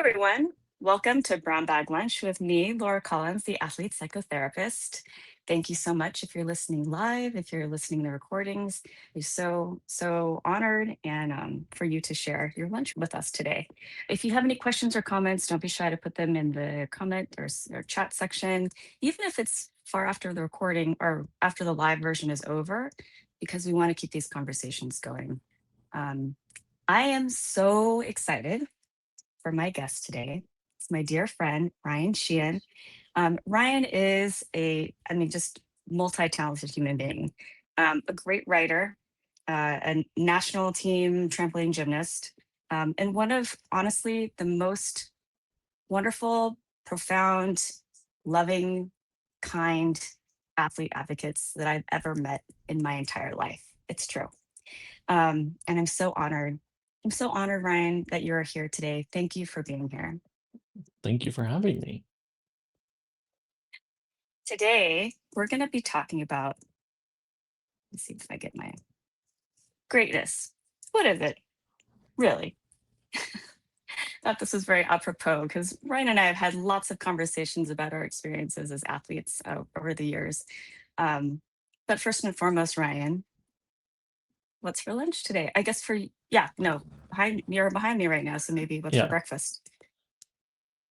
everyone. Welcome to Brown Bag Lunch with me, Laura Collins, the athlete psychotherapist. Thank you so much if you're listening live, if you're listening to the recordings. We're so honored and for you to share your lunch with us today. If you have any questions or comments, don't be shy to put them in the comment or chat section, even if it's far after the recording or after the live version is over, because we want to keep these conversations going. Um, I am so excited for my guest today. It's my dear friend, Ryan Sheehan. Ryan is just multi-talented human being, a great writer, a national team trampoline gymnast, and one of honestly the most wonderful, profound, loving, kind athlete advocates that I've ever met in my entire life. It's true. And I'm so honored. I'm so honored, Ryan, that you're here today. Thank you for being here. Thank you for having me. Today, we're going to be talking about, let's see if I get my greatness. What is it, really? Thought this was very apropos because Ryan and I have had lots of conversations about our experiences as athletes over the years. Um, but first and foremost, Ryan, what's for lunch today? I guess yeah, no, you're behind me right now. So maybe what's for Yeah, breakfast?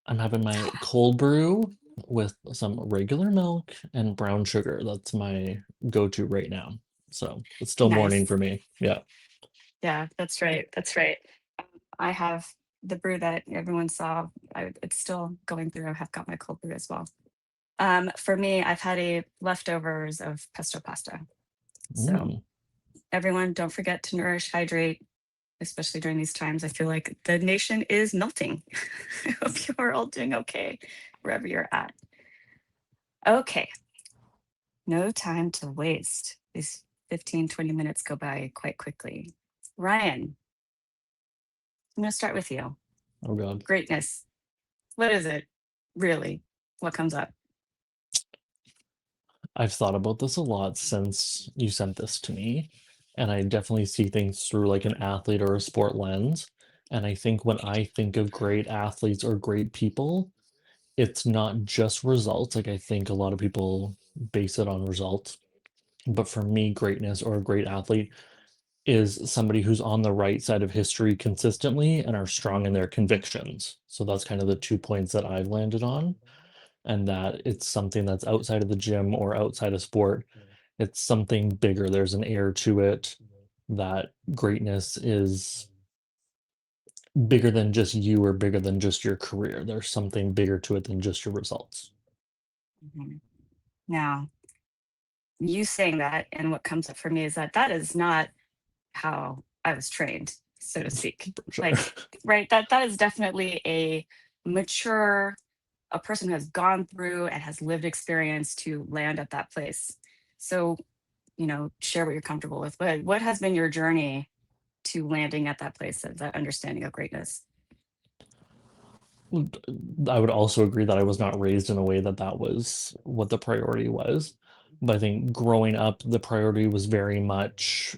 I'm having my cold brew with some regular milk and brown sugar. That's my go-to right now. So it's still morning Nice. for me. Yeah. Yeah, that's right. That's right. I have the brew that everyone saw. It's still going through. I have got my cold brew as well. For me, I've had a leftovers of pesto pasta. So Mm. everyone, don't forget to nourish, hydrate, especially during these times. I feel like the nation is melting. I hope you are all doing okay wherever you're at. Okay, no time to waste. These 15, 20 minutes go by quite quickly. Ryan, I'm going to start with you. Oh God. Greatness. What is it? Really? What comes up? I've thought about this a lot since you sent this to me, and I definitely see things through like an athlete or a sport lens. And I think when I think of great athletes or great people, it's not just results. Like I think a lot of people base it on results. But for me, greatness or a great athlete is somebody who's on the right side of history consistently and are strong in their convictions. So that's kind of the 2 points that I've landed on, and that it's something that's outside of the gym or outside of sport. It's something bigger. There's an air to it that greatness is bigger than just you or bigger than just your career. There's something bigger to it than just your results. Mhm. Now, you saying that, and what comes up for me is that that is not how I was trained, so to speak. For sure. Like, right, that is definitely a mature, a person who has gone through and has lived experience to land at that place. So, share what you're comfortable with. But what has been your journey to landing at that place of that understanding of greatness? I would also agree that I was not raised in a way that that was what the priority was. But I think growing up, the priority was very much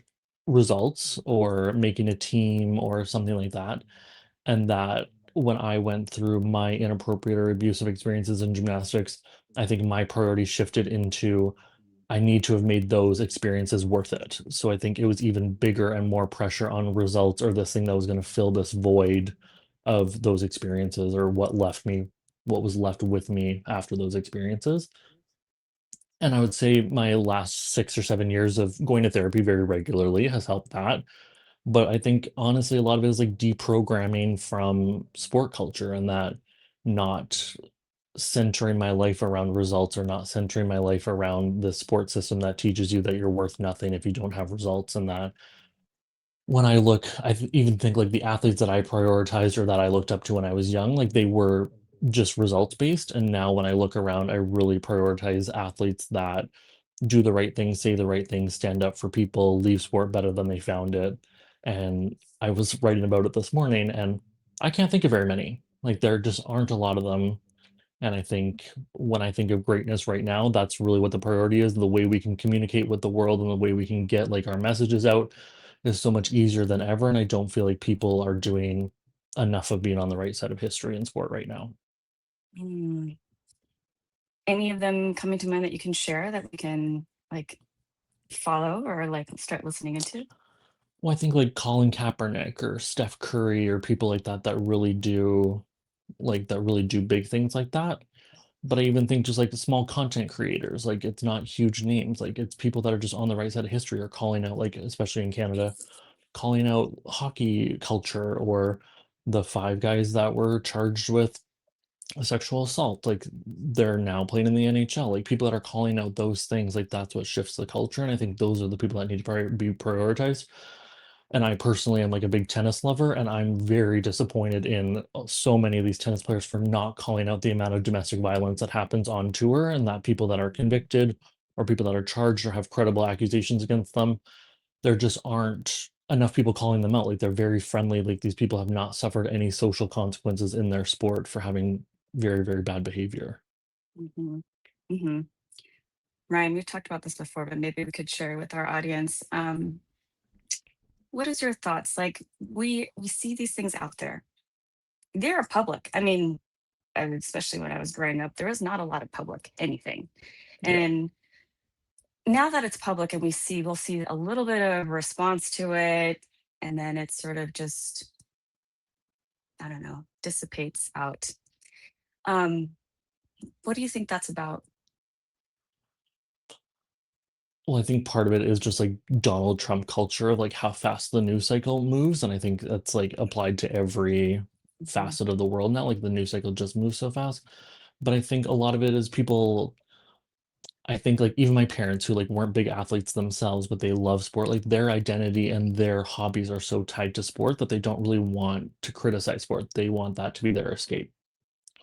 results or making a team or something like that. And that when I went through my inappropriate or abusive experiences in gymnastics, I think my priority shifted into I need to have made those experiences worth it. So I think it was even bigger and more pressure on results or this thing that was going to fill this void of those experiences or what was left with me after those experiences. And I would say my last 6 or 7 years of going to therapy very regularly has helped that. But I think honestly, a lot of it is like deprogramming from sport culture and that not centering my life around results or not centering my life around the sport system that teaches you that you're worth nothing if you don't have results. And that when I look, even think like the athletes that I prioritized or that I looked up to when I was young, like they were just results based. And now when I look around, I really prioritize athletes that do the right thing, say the right thing, stand up for people, leave sport better than they found it. And I was writing about it this morning and I can't think of very many. Like there just aren't a lot of them. And I think when I think of greatness right now, that's really what the priority is. The way we can communicate with the world and the way we can get like our messages out is so much easier than ever. And I don't feel like people are doing enough of being on the right side of history in sport right now. Mm. Any of them coming to mind that you can share that we can like follow or like start listening into? Well, I think like Colin Kaepernick or Steph Curry or people like that that really do big things like that. But I even think just like the small content creators, like it's not huge names, like it's people that are just on the right side of history or calling out, like especially in Canada, calling out hockey culture or the five guys that were charged with sexual assault. Like they're now playing in the NHL. Like people that are calling out those things, like that's what shifts the culture. And I think those are the people that need to be prioritized. And I personally am like a big tennis lover, and I'm very disappointed in so many of these tennis players for not calling out the amount of domestic violence that happens on tour, and that people that are convicted or people that are charged or have credible accusations against them, there just aren't enough people calling them out. Like they're very friendly. Like these people have not suffered any social consequences in their sport for having very, very bad behavior. Hmm. Hmm. Ryan, we've talked about this before, but maybe we could share with our audience. What is your thoughts? Like we see these things out there. They are public. I mean, especially when I was growing up, there was not a lot of public anything. Yeah. And now that it's public and we'll see a little bit of response to it, and then it sort of just, I don't know, dissipates out. Um, what do you think that's about? Well, I think part of it is just like Donald Trump culture of like how fast the news cycle moves. And I think that's like applied to every Mhm. facet of the world now. Like the news cycle just moves so fast. But I think a lot of it is people, I think like even my parents who like weren't big athletes themselves, but they love sport, like their identity and their hobbies are so tied to sport that they don't really want to criticize sport. They want that to be their escape.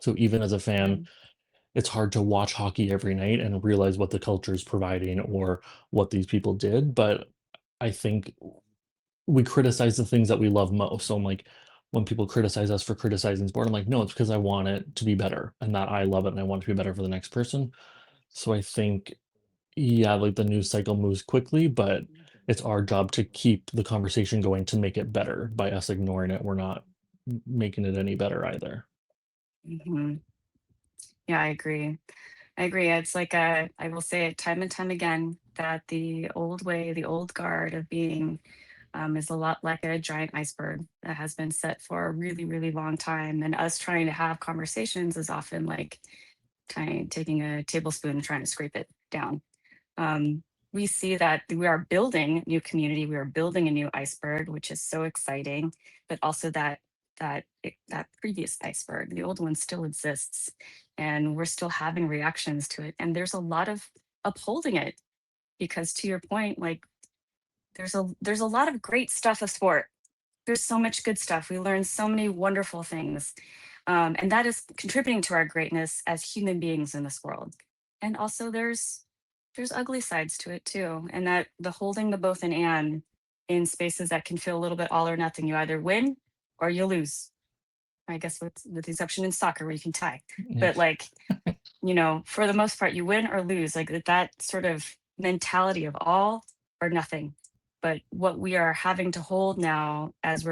So even as a fan, Mm, it's hard to watch hockey every night and realize what the culture is providing or what these people did. But I think we criticize the things that we love most. So I'm like, when people criticize us for criticizing sport, I'm like, no, it's because I want it to be better and that I love it and I want it to be better for the next person. So I think, yeah, like the news cycle moves quickly, but it's our job to keep the conversation going to make it better. By us ignoring it, we're not making it any better either. mhm. Yeah, I agree. I agree. It's like I will say it time and time again that the old way, the old guard of being is a lot like a giant iceberg that has been set for a really, really long time. And us trying to have conversations is often like taking a tablespoon and trying to scrape it down. We see that we are building new community, we are building a new iceberg, which is so exciting, but also that previous iceberg, the old one still exists, and we're still having reactions to it. And there's a lot of upholding it because, to your point, like there's a lot of great stuff of sport. There's so much good stuff. We learn so many wonderful things, and that is contributing to our greatness as human beings in this world. And also, there's ugly sides to it too, and that the holding the both and in spaces that can feel a little bit all or nothing. You either win or you lose. I guess with the exception in soccer where you can tie, Yeah. but like for the most part, you win or lose, like that sort of mentality of all or nothing. But what we are having to hold now, as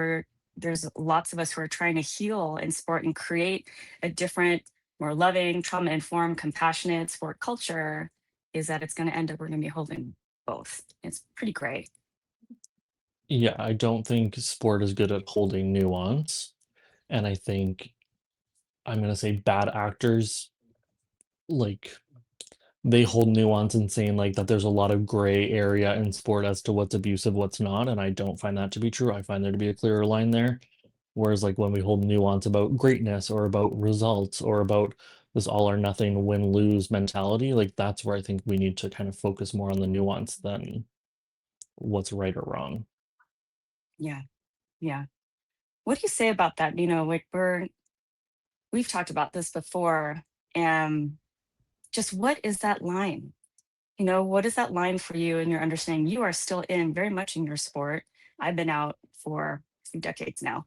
there's lots of us who are trying to heal in sport and create a different, more loving, trauma informed, compassionate sport culture, is that it's going to end up, we're going to be holding both. It's pretty great. Yeah, I don't think sport is good at holding nuance. And I think I'm gonna say bad actors, like they hold nuance in saying like that there's a lot of gray area in sport as to what's abusive, what's not. And I don't find that to be true. I find there to be a clearer line there. Whereas like when we hold nuance about greatness or about results or about this all or nothing win lose mentality, like that's where I think we need to kind of focus more on the nuance than what's right or wrong. Yeah. Yeah. What do you say about that? Like we've talked about this before. And just what is that line? What is that line for you and your understanding? You are still in very much in your sport. I've been out for a few decades now.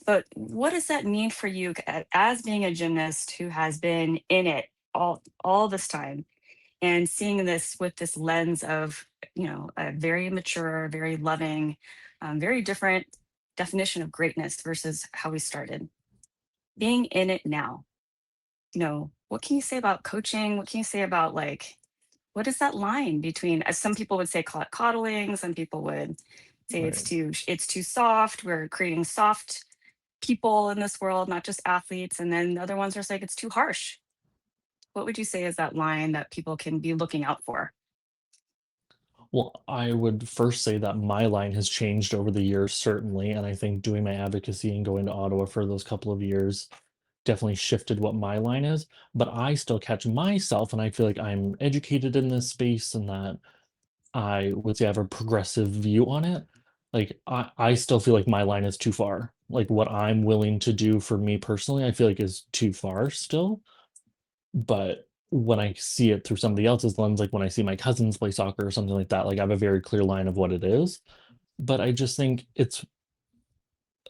But what does that mean for you as being a gymnast who has been in it all this time and seeing this with this lens of, a very mature, very loving, very different. definition of greatness versus how we started. Being in it now, what can you say about coaching? What can you say about like what is that line between, as some people would say, call it coddling, some people would say Right. it's too soft. We're creating soft people in this world, not just athletes. And then other ones are saying it's too harsh. What would you say is that line that people can be looking out for? Well, I would first say that my line has changed over the years, certainly, and I think doing my advocacy and going to Ottawa for those couple of years definitely shifted what my line is. But I still catch myself, and I feel like I'm educated in this space and that I would say I have a progressive view on it. Like, I still feel like my line is too far. Like, what I'm willing to do for me personally, I feel like is too far still. But when I see it through somebody else's lens, like when I see my cousins play soccer or something like that, like I have a very clear line of what it is. But I just think it's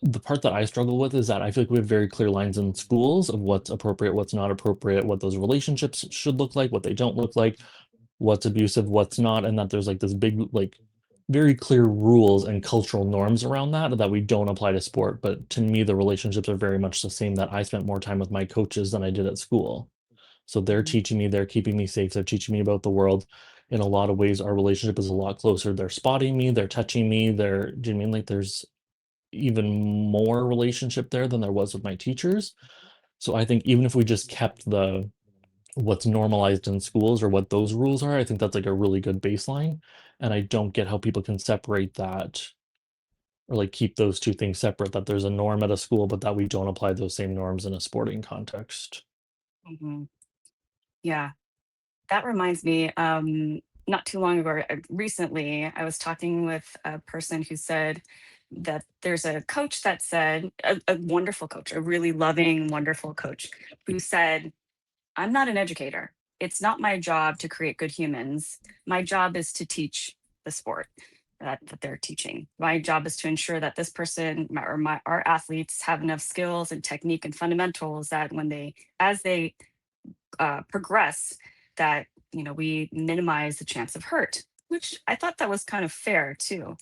the part that I struggle with is that I feel like we have very clear lines in schools of what's appropriate, what's not appropriate, what those relationships should look like, what they don't look like, what's abusive, what's not, and that there's like this big, like very clear rules and cultural norms around that that we don't apply to sport. But to me, the relationships are very much the same that I spent more time with my coaches than I did at school. So they're Mhm. teaching me, they're keeping me safe, they're teaching me about the world. In a lot of ways, our relationship is a lot closer. They're spotting me, they're touching me, do you mean like there's even more relationship there than there was with my teachers? So I think even if we just kept the what's normalized in schools or what those rules are, I think that's like a really good baseline. And I don't get how people can separate that or like keep those two things separate, that there's a norm at a school, but that we don't apply those same norms in a sporting context. Mhm. Yeah, that reminds me. Not too long ago, recently, I was talking with a person who said that there's a coach that said, a wonderful coach, a really loving, wonderful coach, who said, I'm not an educator. It's not my job to create good humans. My job is to teach the sport that they're teaching. My job is to ensure that this person our athletes have enough skills and technique and fundamentals that as they progress, that we minimize the chance of hurt. Which I thought that was kind of fair too.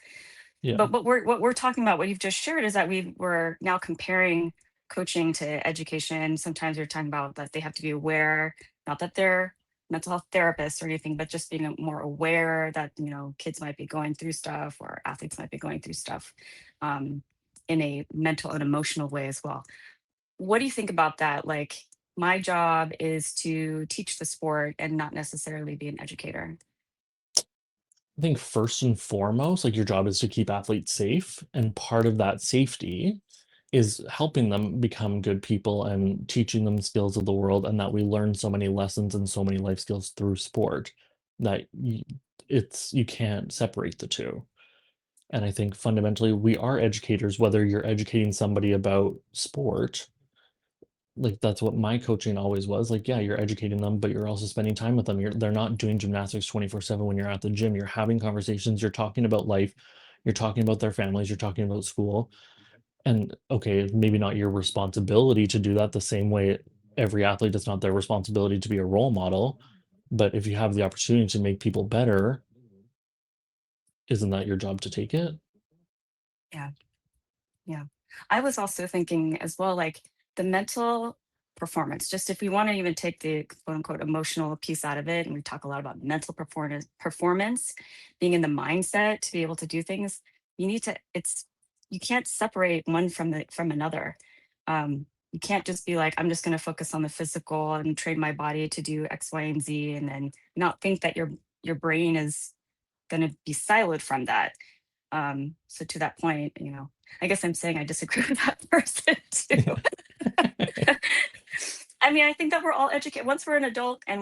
Yeah. But what we're talking about, what you've just shared, is that we're now comparing coaching to education. Sometimes you're talking about that they have to be aware, not that they're mental health therapists or anything, but just being more aware that kids might be going through stuff or athletes might be going through stuff, um, in a mental and emotional way as well. What do you think about that? Like, my job is to teach the sport and not necessarily be an educator. I think first and foremost, like your job is to keep athletes safe. And part of that safety is helping them become good people and teaching them skills of the world. And that we learn so many lessons and so many life skills through sport that you can't separate the two. And I think fundamentally we are educators, whether you're educating somebody about sport, like that's what my coaching always was. Like, yeah, you're educating them, but you're also spending time with them. They're not doing gymnastics 24/7 when you're at the gym. You're having conversations, you're talking about life, you're talking about their families, you're talking about school. And okay, maybe not your responsibility to do that the same way every athlete, it's not their responsibility to be a role model. But if you have the opportunity to make people better, isn't that your job to take it? Yeah. Yeah. I was also thinking as well, like the mental performance, just if we want to even take the quote unquote emotional piece out of it, and we talk a lot about mental performance, being in the mindset to be able to do things, you can't separate one from another. You can't just be like, I'm just going to focus on the physical and train my body to do X, Y, and Z, and then not think that your brain is going to be siloed from that. So to that point, I guess I'm saying I disagree with that person too. I mean, I think that we're all educated. Once we're an adult and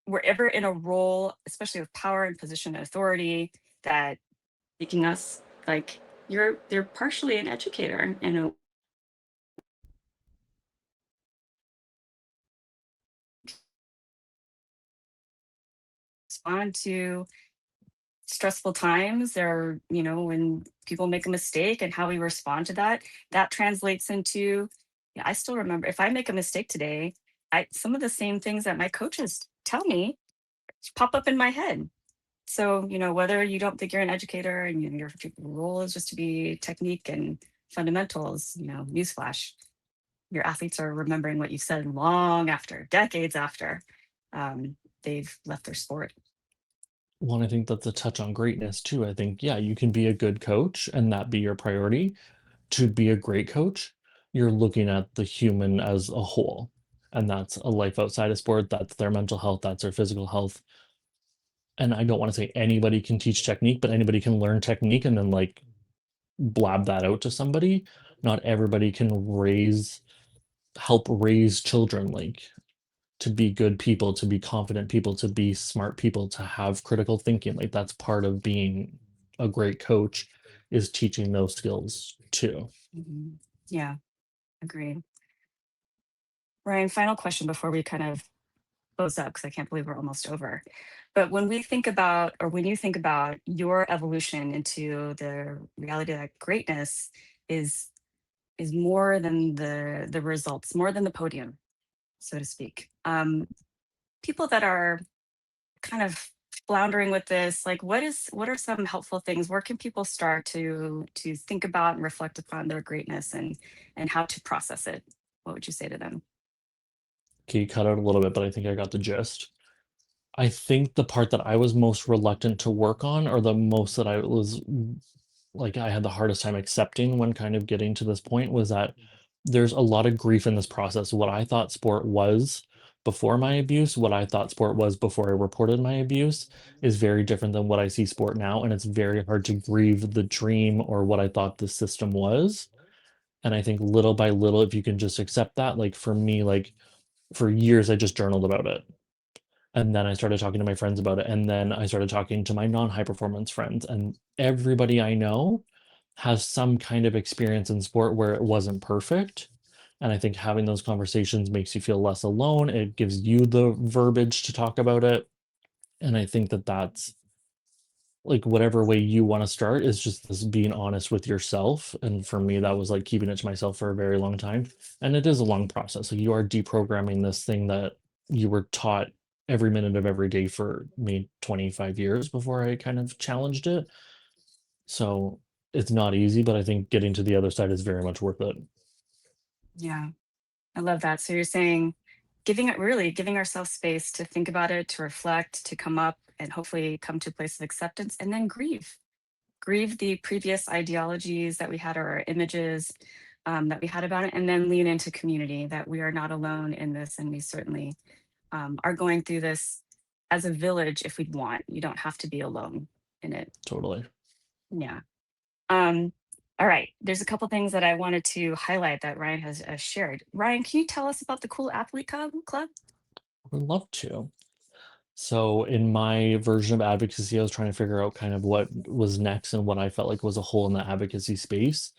we're ever in a role, especially with power and position and authority, that making us like you're partially an educator and respond to stressful times. There, when people make a mistake and how we respond to that, that translates into, yeah, I still remember if I make a mistake today, some of the same things that my coaches tell me pop up in my head. So, whether you don't think you're an educator and your role is just to be technique and fundamentals, newsflash, your athletes are remembering what you said long after, decades after they've left their sport. Well, I think that's a touch on greatness too. I think, yeah, you can be a good coach and that be your priority. To be a great coach, you're looking at the human as a whole. And that's a life outside of sport, that's their mental health, that's their physical health. And I don't want to say anybody can teach technique, but anybody can learn technique and then like blab that out to somebody. Not everybody can help raise children like to be good people, to be confident people, to be smart people, to have critical thinking. Like that's part of being a great coach is teaching those skills too. Mhm. Yeah, agreed. Ryan, final question before we kind of close up, because I can't believe we're almost over. But when we think about, or when you think about your evolution into the reality that greatness is is more than the results, more than the podium, so to speak. People that are kind of floundering with this, like what are some helpful things? Where can people start to think about and reflect upon their greatness and how to process it? What would you say to them? Okay, you cut out a little bit, but I think I got the gist. I think the part that I was most reluctant to work on, or the most that I was like I had the hardest time accepting when kind of getting to this point, was that there's a lot of grief in this process. What I thought sport was before my abuse, what I thought sport was before I reported my abuse, is very different than what I see sport now. And it's very hard to grieve the dream or what I thought the system was. And I think little by little, if you can just accept that, like for me, like for years, I just journaled about it. And then I started talking to my friends about it. And then I started talking to my non high performance friends. And everybody I know has some kind of experience in sport where it wasn't perfect. And I think having those conversations makes you feel less alone. It gives you the verbiage to talk about it. And I think that that's like whatever way you want to start is just this being honest with yourself. And for me, that was like keeping it to myself for a very long time. And it is a long process. Like you are deprogramming this thing that you were taught every minute of every day for me 25 years before I kind of challenged it. So it's not easy, but I think getting to the other side is very much worth it. Yeah, I love that. So you're saying giving it really giving ourselves space to think about it, to reflect, to come up and hopefully come to a place of acceptance and then grieve the previous ideologies that we had or our images that we had about it, and then lean into community that we are not alone in this. And we certainly are going through this as a village if we want. You don't have to be alone in it. Totally. Yeah. Um, all right. There's a couple things that I wanted to highlight that Ryan has shared. Ryan, can you tell us about the Cool Athlete Club? I would love to. So in my version of advocacy, I was trying to figure out kind of what was next and what I felt like was a hole in the advocacy space.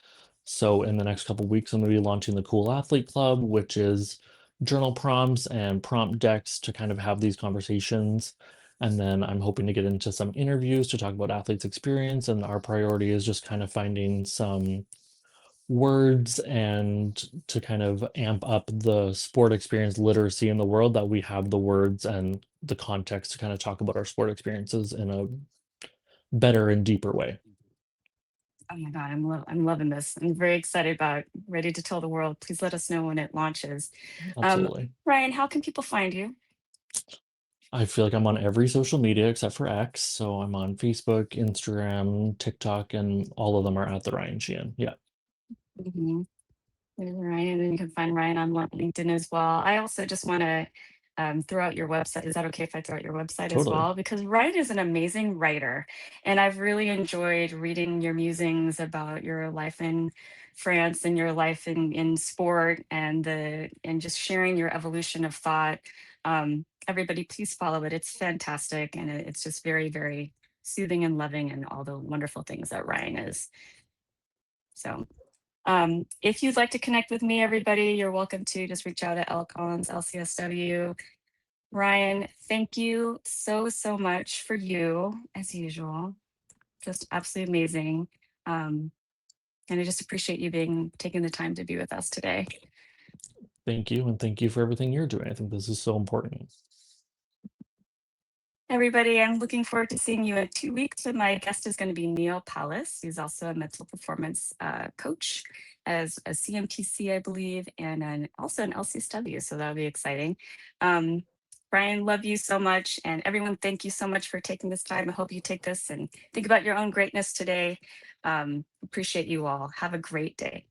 So in the next couple weeks, I'm going to be launching the Cool Athlete Club, which is journal prompts and prompt decks to kind of have these conversations. And then I'm hoping to get into some interviews to talk about athletes' experience. And our priority is just kind of finding some words and to kind of amp up the sport experience literacy in the world, that we have the words and the context to kind of talk about our sport experiences in a better and deeper way. Oh my God, I'm loving this. I'm very excited about ready to tell the world. Please let us know when it launches. Um, Absolutely. Ryan, how can people find you? I feel like I'm on every social media except for X. So I'm on Facebook, Instagram, TikTok, and all of them are at the Ryan Sheehan. Yeah, Mhm. There's Ryan, and you can find Ryan on LinkedIn as well. I also just want to throw out your website. Is that okay if I throw out your website as totally. well? Because Ryan is an amazing writer, and I've really enjoyed reading your musings about your life in France and your life in sport and just sharing your evolution of thought. Everybody, please follow it. It's fantastic, and it's just very soothing and loving, and all the wonderful things that Ryan is. So. If you'd like to connect with me, everybody, you're welcome to just reach out at L Collins LCSW. Ryan, thank you so much for you as usual. Just absolutely amazing. Um, and I just appreciate you being taking the time to be with us today. Thank you. And thank you for everything you're doing. I think this is so important. Everybody, I'm looking forward to seeing you in 2 weeks. And my guest is going to be Neil Palace. He's also a mental performance coach, as a CMTC, I believe, and also an LCSW. So that'll be exciting. Um, Brian, love you so much. And everyone, thank you so much for taking this time. I hope you take this and think about your own greatness today. Appreciate you all. Have a great day.